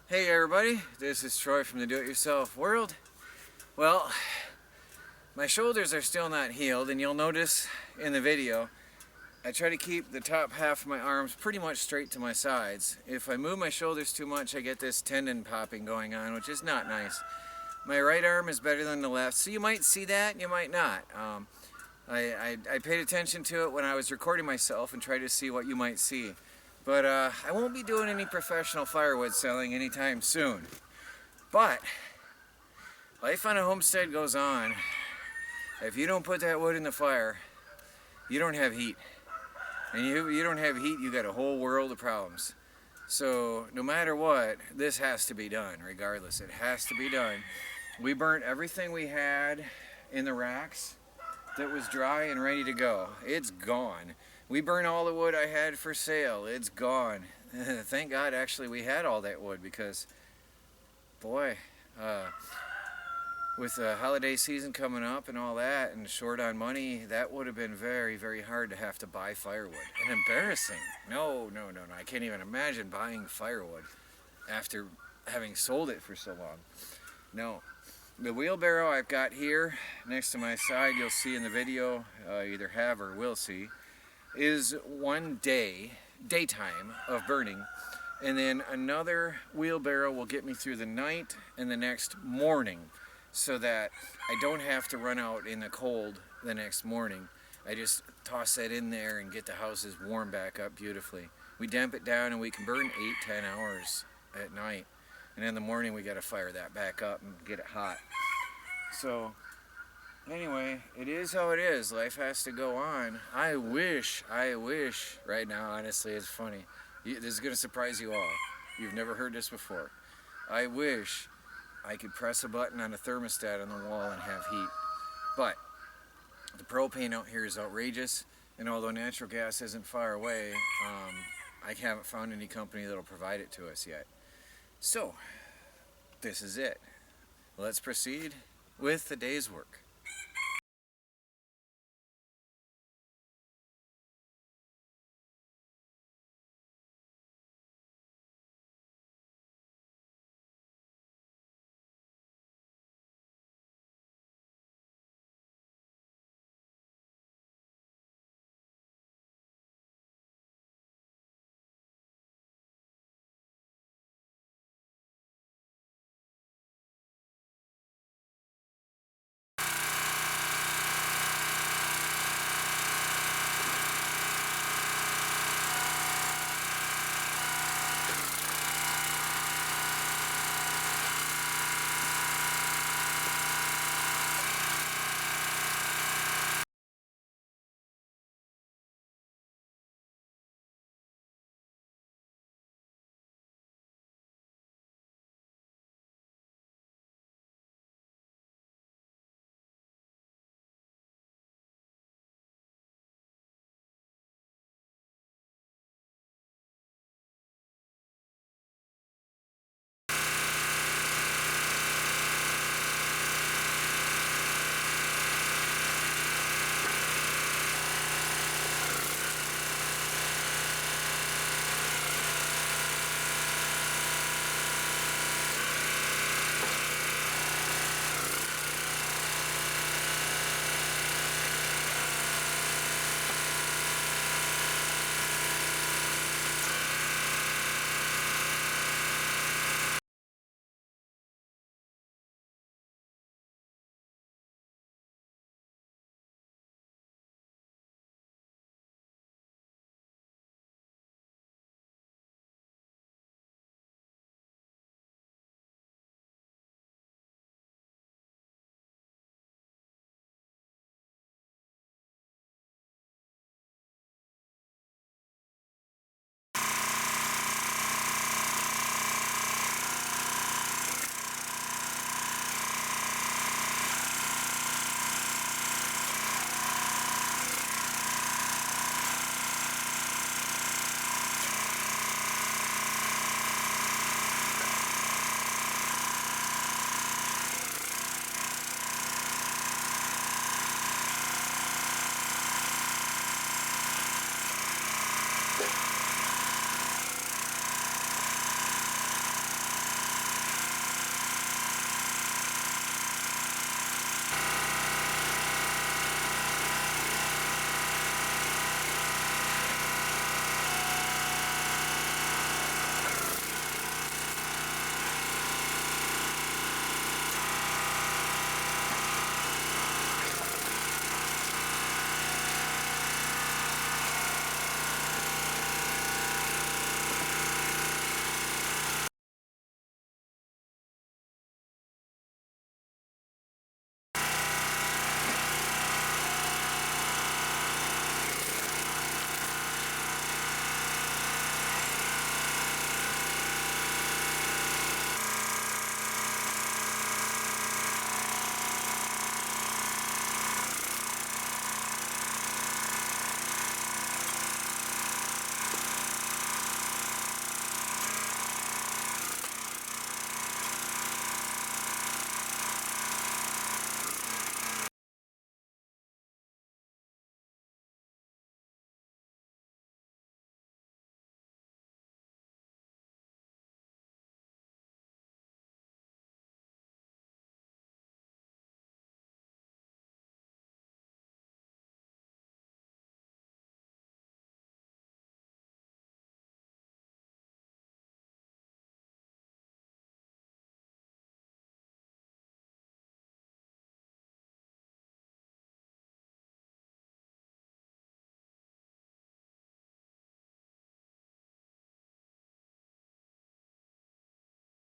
Hey everybody, this is Troy from the Do-It-Yourself world. Well, my shoulders are still not healed, and you'll notice in the video I try to keep the top half of my arms pretty much straight to my sides. If I move my shoulders too much, I get this tendon popping going on, which is not nice. My right arm is better than the left, so you might see that and you might not. I paid attention to it when I was recording myself and tried to see what you might see. But I won't be doing any professional firewood selling anytime soon. But life on a homestead goes on. If you don't put that wood in the fire, you don't have heat. And you don't have heat, you got a whole world of problems. So no matter what, this has to be done, regardless. It has to be done. We burnt everything we had in the racks that was dry and ready to go. It's gone. We burned all the wood I had for sale. It's gone. Thank God actually we had all that wood, because boy, with the holiday season coming up and all that and short on money, that would have been very, very hard to have to buy firewood. And embarrassing. No. I can't even imagine buying firewood after having sold it for so long. No. The wheelbarrow I've got here next to my side, you'll see in the video, either have or will see, is one daytime of burning, and then another wheelbarrow will get me through the night and the next morning, so that I don't have to run out in the cold the next morning. I just toss that in there and get the houses warm back up beautifully. We damp it down and we can burn 8-10 hours at night, and in the morning we got to fire that back up and get it hot. So anyway, it is how it is. Life has to go on. I wish, right now, honestly, it's funny. This is going to surprise you all. You've never heard this before. I wish I could press a button on a thermostat on the wall and have heat. But the propane out here is outrageous, and although natural gas isn't far away, I haven't found any company that'll provide it to us yet. So, this is it. Let's proceed with the day's work.